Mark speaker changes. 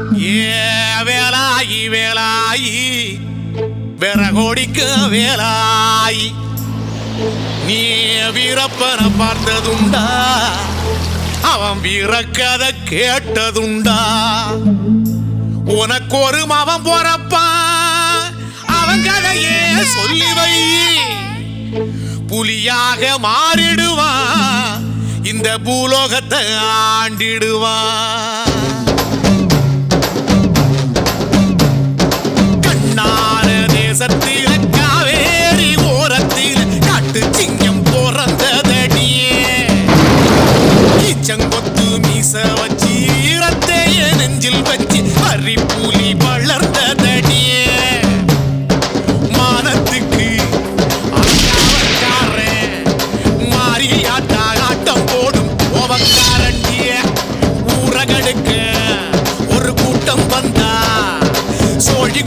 Speaker 1: ஏ வேலாயி வேலாயி விறகோடிக்கு வேலாயி நீ வீரப்பனை பார்த்ததுண்டா அவன் வீரக்கதை கேட்டதுண்டா உனக்கு ஒரு மவன் போறப்பான் அவன் கதையே சொல்லி வை புலியாக மாறிடுவான் இந்த பூலோகத்தை ஆண்டிடுவான் கண்ணார தேசத்தில காவேரி ஓரத்தில காட்டு சிங்கம் பிறந்ததடியே ஈச்சங்கொத்து மீச வச்சு ஈரத்தைய நெஞ்சில் வச்சு அரி புலி வளர்ந்ததடியே மானத்துக்கு மாறியாட்டா ஆட்டம் போடும் கோபக்காரண்டிய ஊரகடுக்க ஒரு கூட்டம் வந்தா சோழி